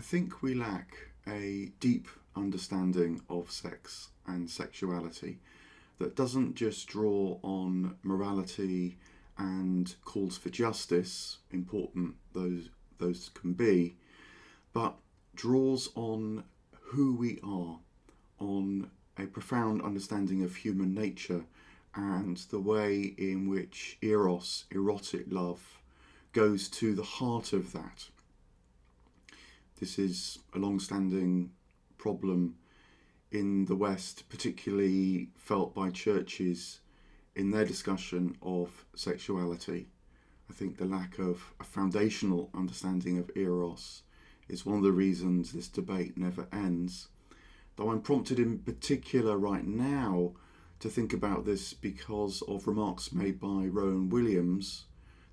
think we lack a deep understanding of sex and sexuality that doesn't just draw on morality and calls for justice, important those can be, but draws on who we are, on a profound understanding of human nature and the way in which eros, erotic love, goes to the heart of that. This is a long-standing problem in the West, particularly felt by churches in their discussion of sexuality. I think the lack of a foundational understanding of eros is one of the reasons this debate never ends. Though I'm prompted in particular right now to think about this because of remarks made by Rowan Williams,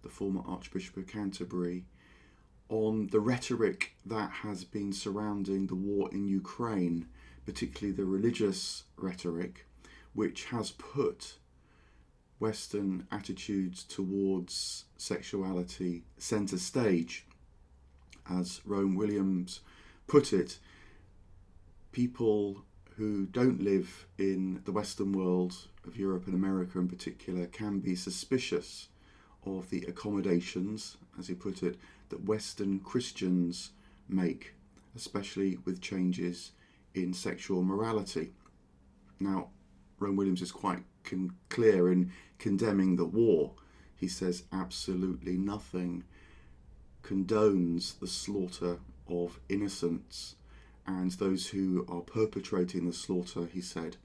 the former Archbishop of Canterbury, on the rhetoric that has been surrounding the war in Ukraine, particularly the religious rhetoric, which has put Western attitudes towards sexuality centre stage. As Rowan Williams put it, people who don't live in the Western world of Europe and America in particular can be suspicious of the accommodations, as he put it, that Western Christians make, especially with changes in sexual morality. Now, Rowan Williams is quite clear in condemning the war. He says absolutely nothing condones the slaughter of innocents, and those who are perpetrating the slaughter, he said,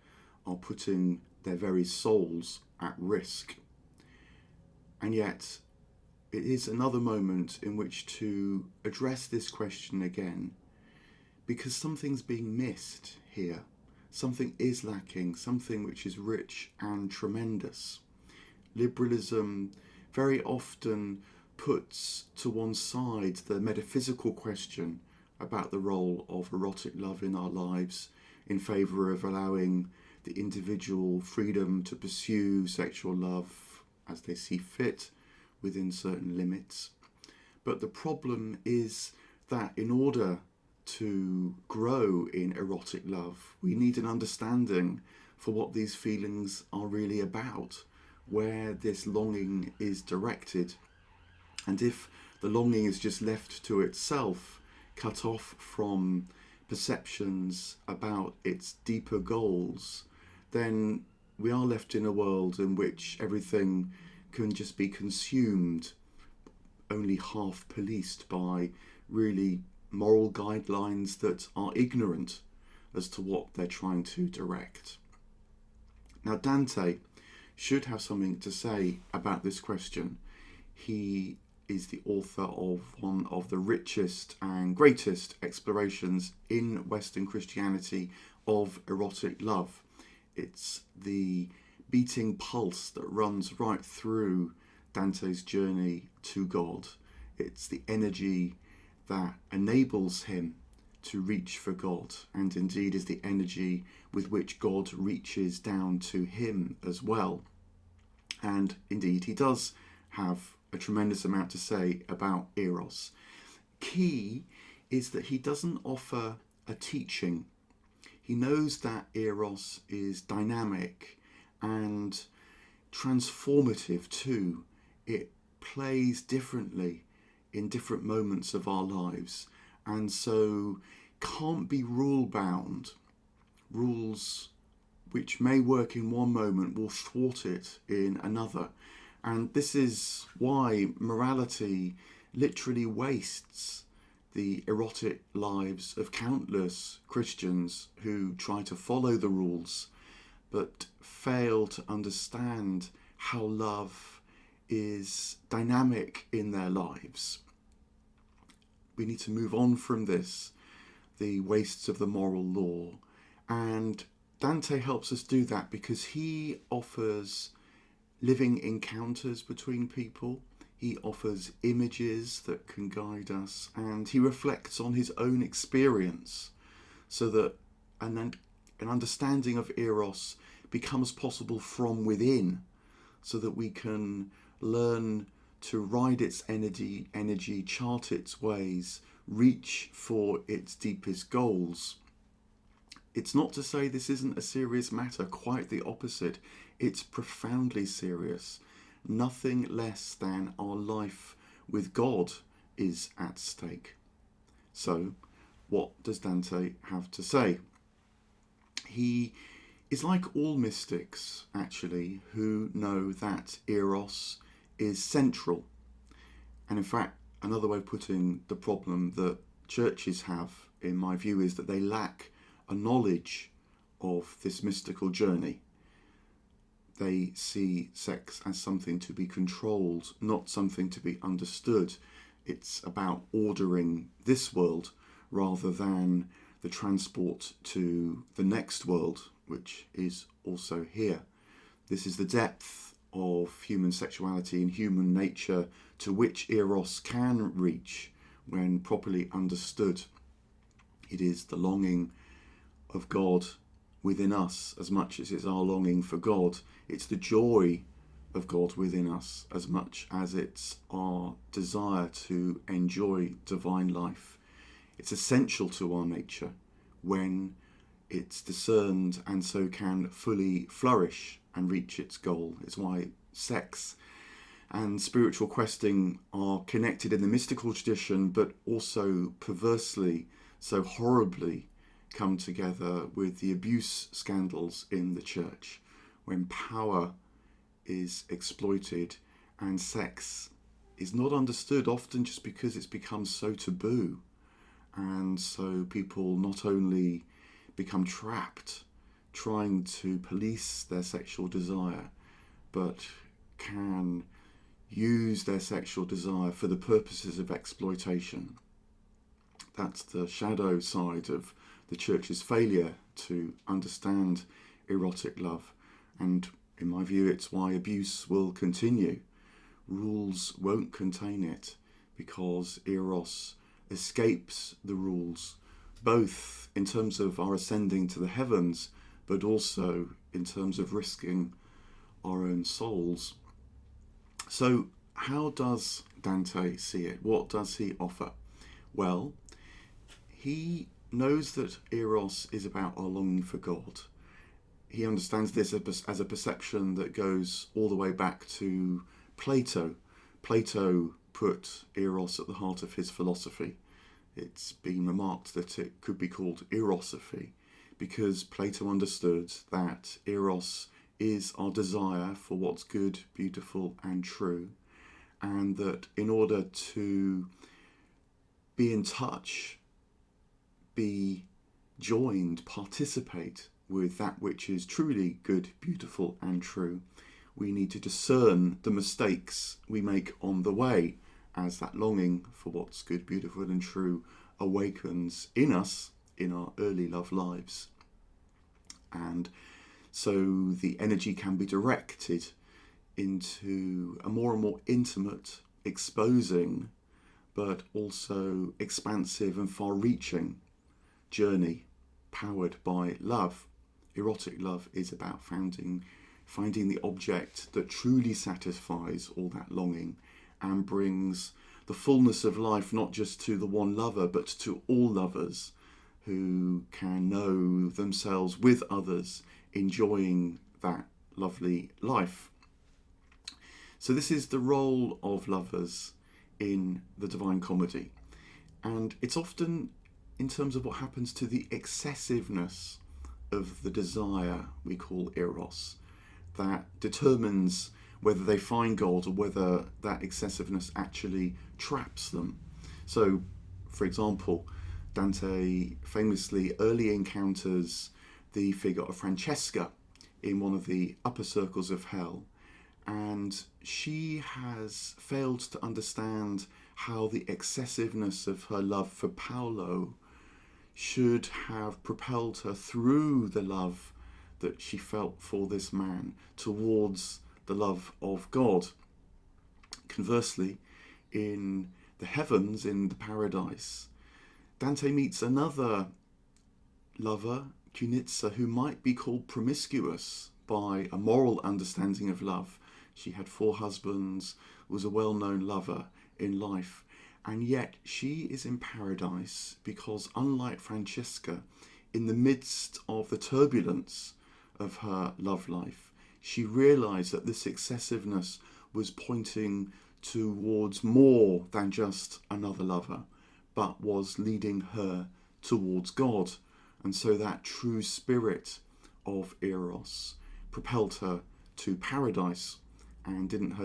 are putting their very souls at risk. And yet, it is another moment in which to address this question again, because something's being missed here. Something is lacking, something which is rich and tremendous. Liberalism very often puts to one side the metaphysical question about the role of erotic love in our lives in favour of allowing the individual freedom to pursue sexual love as they see fit within certain limits. But the problem is that in order to grow in erotic love, we need an understanding for what these feelings are really about, where this longing is directed. And if the longing is just left to itself, cut off from perceptions about its deeper goals, then we are left in a world in which everything can just be consumed, only half policed by really moral guidelines that are ignorant as to what they're trying to direct. Now, Dante should have something to say about this question. He is the author of one of the richest and greatest explorations in Western Christianity of erotic love. It's the beating pulse that runs right through Dante's journey to God. It's the energy that enables him to reach for God, and indeed is the energy with which God reaches down to him as well. And indeed, he does have a tremendous amount to say about eros. Key is that he doesn't offer a teaching. He knows that eros is dynamic and transformative too. It plays differently in different moments of our lives, and so can't be rule bound. Rules which may work in one moment will thwart it in another. And this is why morality literally wastes the erotic lives of countless Christians who try to follow the rules but fail to understand how love is dynamic in their lives. We need to move on from this, the wastes of the moral law, and Dante helps us do that because he offers living encounters between people. He offers images that can guide us, and he reflects on his own experience so that an understanding of eros becomes possible from within, so that we can learn to ride its energy, chart its ways reach for its deepest goals. It's not to say this isn't a serious matter, quite the opposite. It's profoundly serious. Nothing less than our life with God is at stake. So, what does Dante have to say? He is like all mystics, actually, who know that Eros is central. And in fact, another way of putting the problem that churches have, in my view, is that they lack a knowledge of this mystical journey. They see sex as something to be controlled, not something to be understood. It's about ordering this world rather than the transport to the next world, which is also here. This is the depth of human sexuality and human nature to which Eros can reach when properly understood. It is the longing of God within us as much as it's our longing for God. It's the joy of God within us as much as it's our desire to enjoy divine life. It's essential to our nature when it's discerned and so can fully flourish and reach its goal. It's why sex and spiritual questing are connected in the mystical tradition, but also perversely, so horribly, come together with the abuse scandals in the church, when power is exploited and sex is not understood, often just because it's become so taboo. And so people not only become trapped trying to police their sexual desire, but can use their sexual desire for the purposes of exploitation. That's the shadow side of the church's failure to understand erotic love. And in my view, it's why abuse will continue. Rules won't contain it because Eros escapes the rules, both in terms of our ascending to the heavens, but also in terms of risking our own souls. So how does Dante see it? What does he offer? Well, he knows that Eros is about our longing for God. He understands this as a perception that goes all the way back to Plato. Plato put Eros at the heart of his philosophy. It's been remarked that it could be called Erosophy because Plato understood that Eros is our desire for what's good, beautiful and true, and that in order to be in touch, be joined, participate with that which is truly good, beautiful and true, we need to discern the mistakes we make on the way as that longing for what's good, beautiful and true awakens in us in our early love lives. And so the energy can be directed into a more and more intimate, exposing, but also expansive and far-reaching journey powered by love. Erotic love is about finding the object that truly satisfies all that longing and brings the fullness of life not just to the one lover but to all lovers who can know themselves with others enjoying that lovely life. So this is the role of lovers in the Divine Comedy, and it's often in terms of what happens to the excessiveness of the desire we call Eros that determines whether they find God or whether that excessiveness actually traps them. So, for example, Dante famously early encounters the figure of Francesca in one of the upper circles of hell, and she has failed to understand how the excessiveness of her love for Paolo should have propelled her through the love that she felt for this man towards the love of God. Conversely, in the heavens, in the paradise, Dante meets another lover, Cunizza, who might be called promiscuous by a moral understanding of love. She had 4 husbands, was a well-known lover in life, And yet she is in paradise because, unlike Francesca, in the midst of the turbulence of her love life, she realized that this excessiveness was pointing towards more than just another lover, but was leading her towards God. And so that true spirit of Eros propelled her to paradise and didn't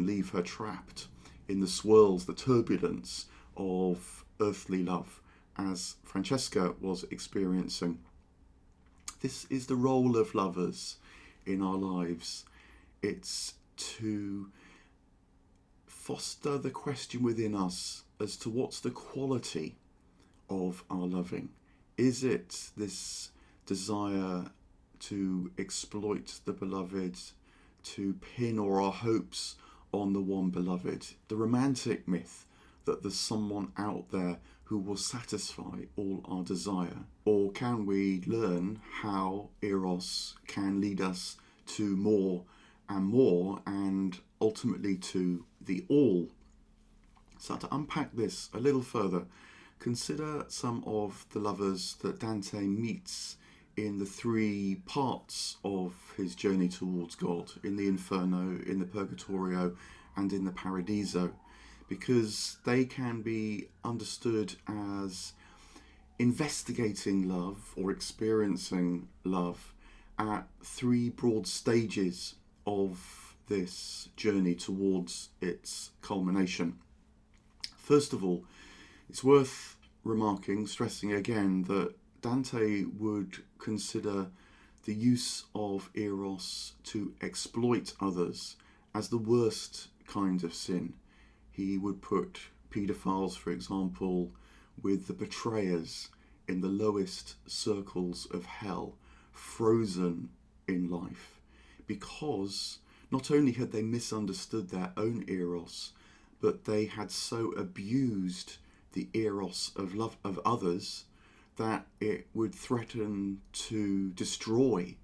leave her trapped in the swirls, the turbulence of earthly love, as Francesca was experiencing. This is the role of lovers in our lives. It's to foster the question within us as to what's the quality of our loving. Is it this desire to exploit the beloved, to pin all our hopes on the one beloved, the romantic myth that there's someone out there who will satisfy all our desire? Or can we learn how Eros can lead us to more and more, and ultimately to the all? So to unpack this a little further, consider some of the lovers that Dante meets in the three parts of his journey towards God, in the Inferno, in the Purgatorio, and in the Paradiso, because they can be understood as investigating love or experiencing love at three broad stages of this journey towards its culmination. First of all, it's worth remarking, stressing again, that Dante would consider the use of Eros to exploit others as the worst kind of sin. He would put paedophiles, for example, with the betrayers in the lowest circles of hell, frozen in life, because not only had they misunderstood their own Eros, but they had so abused the Eros of love of others that it would threaten to destroy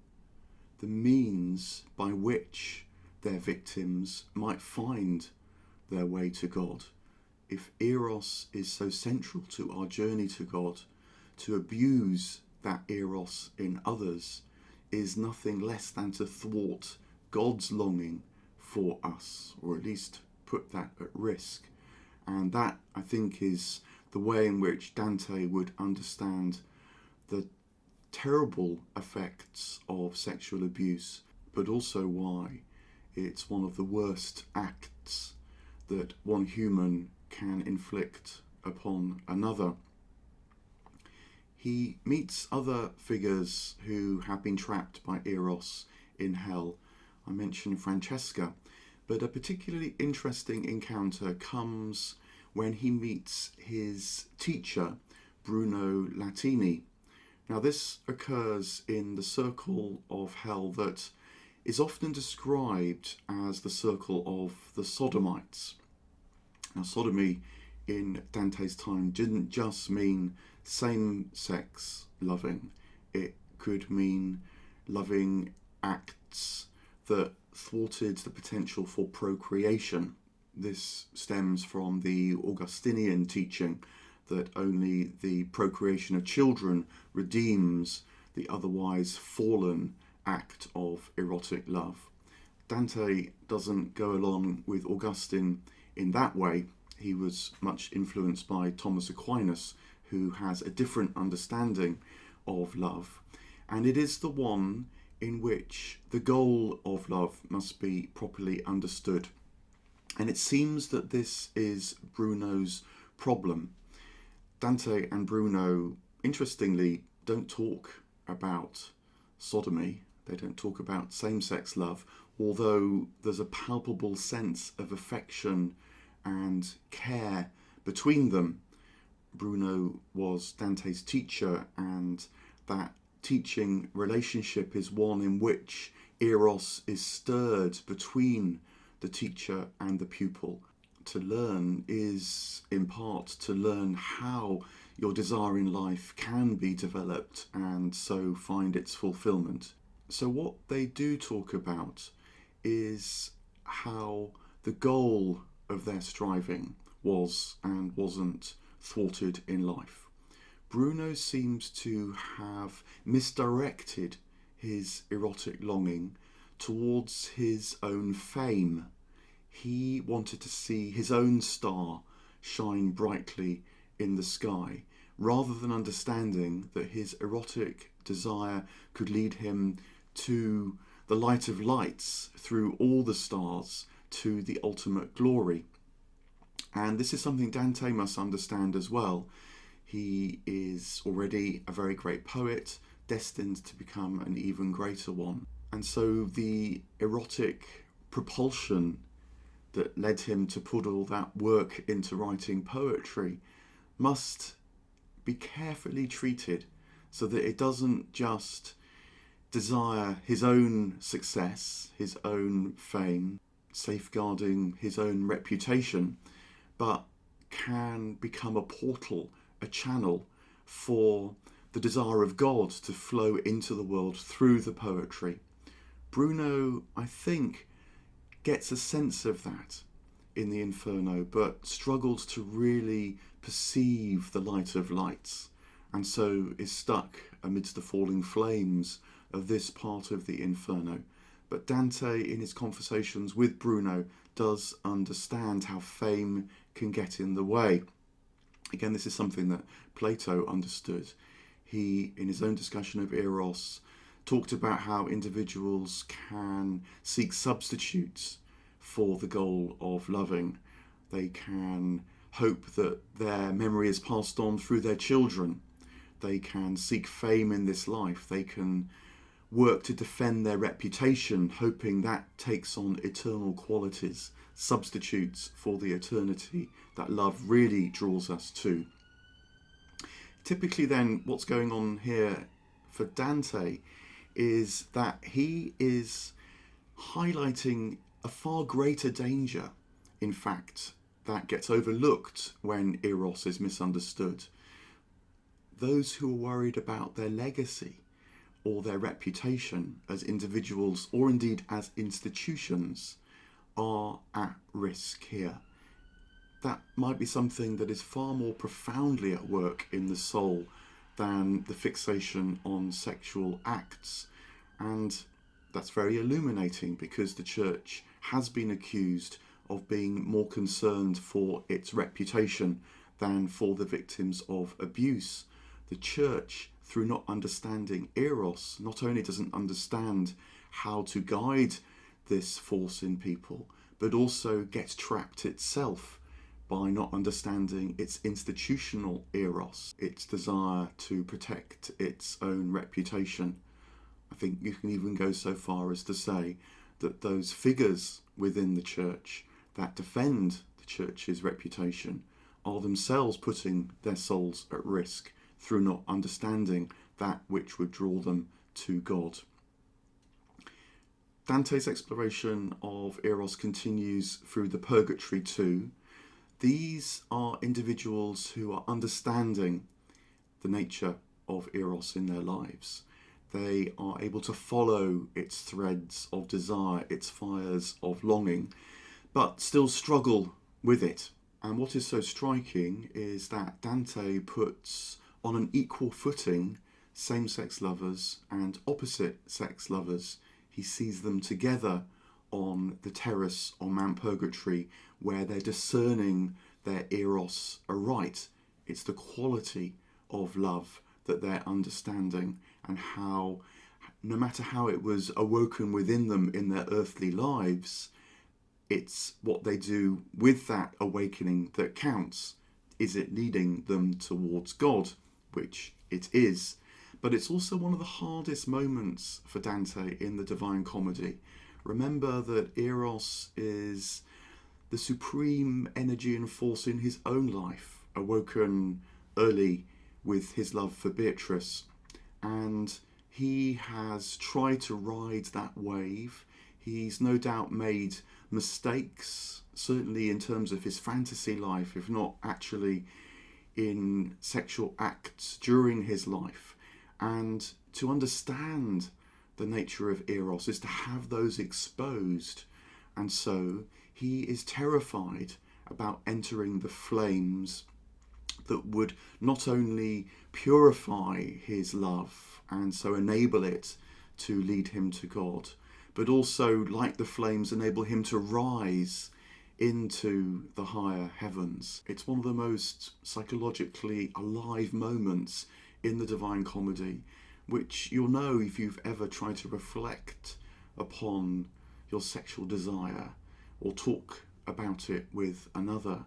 the means by which their victims might find their way to God. If Eros is so central to our journey to God, to abuse that Eros in others is nothing less than to thwart God's longing for us, or at least put that at risk. And that, I think, is the way in which Dante would understand the terrible effects of sexual abuse, but also why it's one of the worst acts that one human can inflict upon another. He meets other figures who have been trapped by Eros in hell. I mentioned Francesca, but a particularly interesting encounter comes when he meets his teacher, Bruno Latini. Now, this occurs in the circle of hell that is often described as the circle of the sodomites. Now, sodomy in Dante's time didn't just mean same-sex loving. It could mean loving acts that thwarted the potential for procreation. This stems from the Augustinian teaching that only the procreation of children redeems the otherwise fallen act of erotic love. Dante doesn't go along with Augustine in that way. He was much influenced by Thomas Aquinas, who has a different understanding of love. And it is the one in which the goal of love must be properly understood. And it seems that this is Bruno's problem. Dante and Bruno, interestingly, don't talk about sodomy. They don't talk about same-sex love, although there's a palpable sense of affection and care between them. Bruno was Dante's teacher, and that teaching relationship is one in which Eros is stirred between the teacher and the pupil. To learn is, in part, to learn how your desire in life can be developed and so find its fulfillment. So what they do talk about is how the goal of their striving was and wasn't thwarted in life. Bruno seems to have misdirected his erotic longing towards his own fame. He wanted to see his own star shine brightly in the sky, rather than understanding that his erotic desire could lead him to the light of lights through all the stars to the ultimate glory. And this is something Dante must understand as well. He is already a very great poet, destined to become an even greater one. And so the erotic propulsion that led him to put all that work into writing poetry must be carefully treated so that it doesn't just desire his own success, his own fame, safeguarding his own reputation, but can become a portal, a channel for the desire of God to flow into the world through the poetry. Bruno, I think, gets a sense of that in the Inferno, but struggles to really perceive the light of lights, and so is stuck amidst the falling flames of this part of the Inferno. But Dante, in his conversations with Bruno, does understand how fame can get in the way. Again, this is something that Plato understood. He, in his own discussion of Eros, talked about how individuals can seek substitutes for the goal of loving. They can hope that their memory is passed on through their children. They can seek fame in this life. They can work to defend their reputation, hoping that takes on eternal qualities, substitutes for the eternity that love really draws us to. Typically then, what's going on here for Dante is that he is highlighting a far greater danger, in fact, that gets overlooked when Eros is misunderstood. Those who are worried about their legacy or their reputation as individuals or indeed as institutions are at risk here. That might be something that is far more profoundly at work in the soul than the fixation on sexual acts. And that's very illuminating, because the church has been accused of being more concerned for its reputation than for the victims of abuse. The church, through not understanding Eros, not only doesn't understand how to guide this force in people, but also gets trapped itself by not understanding its institutional Eros, its desire to protect its own reputation. I think you can even go so far as to say that those figures within the church that defend the church's reputation are themselves putting their souls at risk through not understanding that which would draw them to God. Dante's exploration of Eros continues through the Purgatory too. These are individuals who are understanding the nature of Eros in their lives. They are able to follow its threads of desire, its fires of longing, but still struggle with it. And what is so striking is that Dante puts on an equal footing same-sex lovers and opposite-sex lovers. He sees them together on the terrace on Mount Purgatory, where they're discerning their Eros aright. It's the quality of love that they're understanding, and how, no matter how it was awoken within them in their earthly lives, it's what they do with that awakening that counts. Is it leading them towards God? Which it is. But it's also one of the hardest moments for Dante in the Divine Comedy. Remember that Eros is the supreme energy and force in his own life, awoken early with his love for Beatrice. And he has tried to ride that wave. He's no doubt made mistakes, certainly in terms of his fantasy life, if not actually in sexual acts during his life. And to understand the nature of Eros is to have those exposed. And so he is terrified about entering the flames that would not only purify his love and so enable it to lead him to God, but also, like the flames, enable him to rise into the higher heavens. It's one of the most psychologically alive moments in the Divine Comedy, which you'll know if you've ever tried to reflect upon your sexual desire or talk about it with another.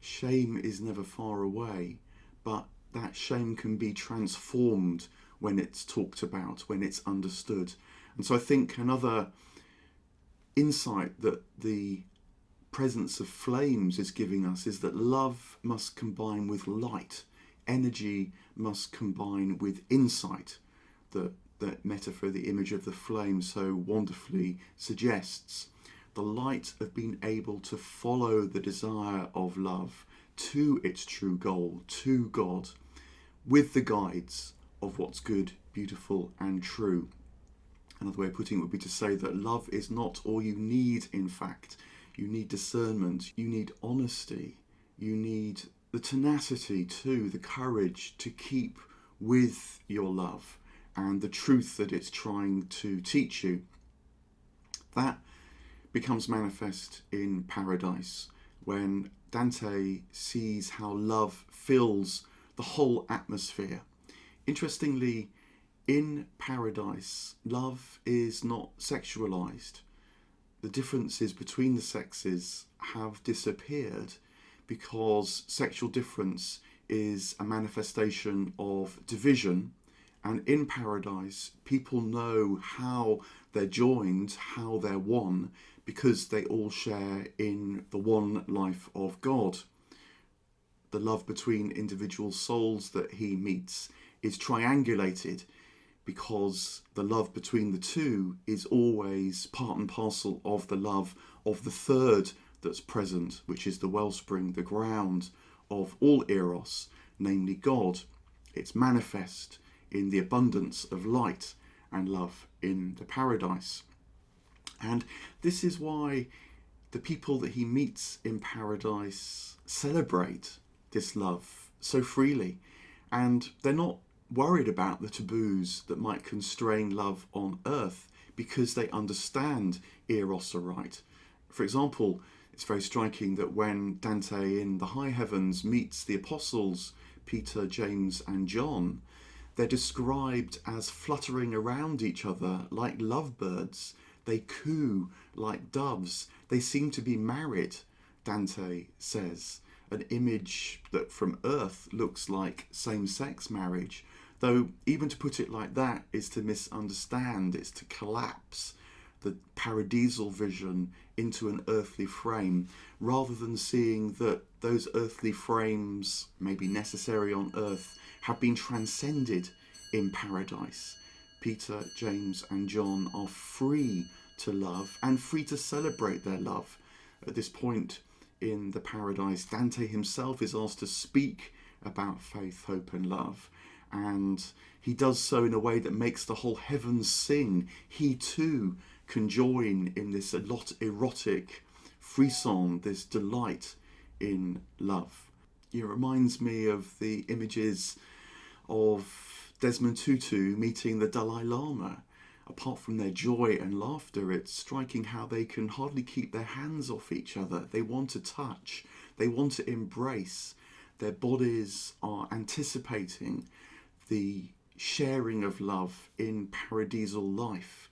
Shame is never far away, but that shame can be transformed when it's talked about, when it's understood. And so I think another insight that the presence of flames is giving us is that love must combine with light. Energy must combine with insight. That metaphor, the image of the flame, so wonderfully suggests. The light of being able to follow the desire of love to its true goal, to God, with the guides of what's good, beautiful and true. Another way of putting it would be to say that love is not all you need, in fact. You need discernment, you need honesty, you need the tenacity too, the courage to keep with your love and the truth that it's trying to teach you. That becomes manifest in Paradise when Dante sees how love fills the whole atmosphere. Interestingly, in Paradise, love is not sexualized. The differences between the sexes have disappeared because sexual difference is a manifestation of division. And in Paradise, people know how they're joined, how they're one, because they all share in the one life of God. The love between individual souls that he meets is triangulated because the love between the two is always part and parcel of the love of the third that's present, which is the wellspring, the ground of all Eros, namely God. It's manifest in the abundance of light and love in the Paradise. And this is why the people that he meets in Paradise celebrate this love so freely. And they're not worried about the taboos that might constrain love on earth because they understand Eros aright. For example, it's very striking that when Dante in the high heavens meets the apostles, Peter, James and John, they're described as fluttering around each other like lovebirds. They coo like doves. They seem to be married, Dante says. An image that from earth looks like same-sex marriage. Though even to put it like that is to misunderstand. It's to collapse the paradisal vision into an earthly frame, rather than seeing that those earthly frames, maybe necessary on earth, have been transcended in Paradise. Peter, James and John are free to love and free to celebrate their love. At this point in the Paradise, Dante himself is asked to speak about faith, hope and love, and he does so in a way that makes the whole heavens sing. He too can join in this erotic frisson, this delight in love. It reminds me of the images of Desmond Tutu meeting the Dalai Lama. Apart from their joy and laughter, it's striking how they can hardly keep their hands off each other. They want to touch, they want to embrace. Their bodies are anticipating the sharing of love in paradisal life,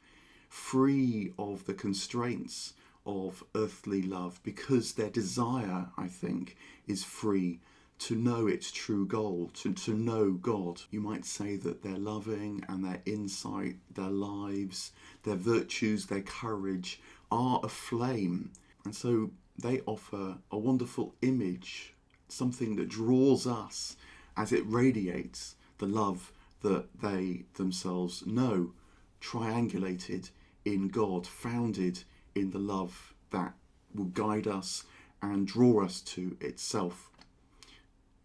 free of the constraints of earthly love, because their desire, I think, is free to know its true goal, to know God. You might say that their loving and their insight, their lives, their virtues, their courage are a flame. And so they offer a wonderful image, something that draws us as it radiates the love that they themselves know, triangulated in God, founded in the love that will guide us and draw us to itself.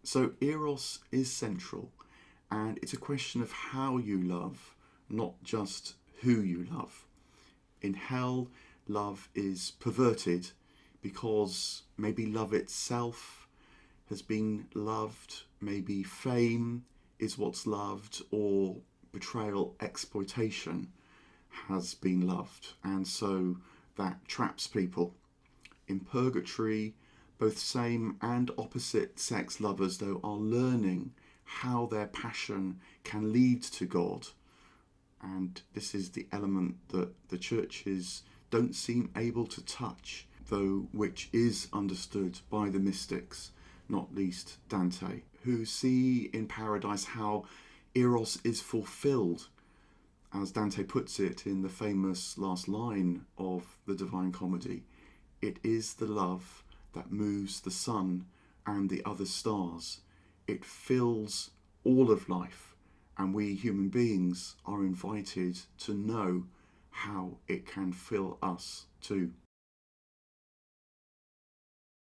So Eros is central, and it's a question of how you love, not just who you love. In hell, love is perverted because maybe love itself has been loved, maybe fame is what's loved, or betrayal, exploitation has been loved, and so that traps people. In purgatory, both same and opposite sex lovers, though, are learning how their passion can lead to God. And this is the element that the churches don't seem able to touch, though which is understood by the mystics, not least Dante, who see in paradise how Eros is fulfilled. As Dante puts it in the famous last line of the Divine Comedy, it is the love that moves the sun and the other stars. It fills all of life, and we human beings are invited to know how it can fill us too.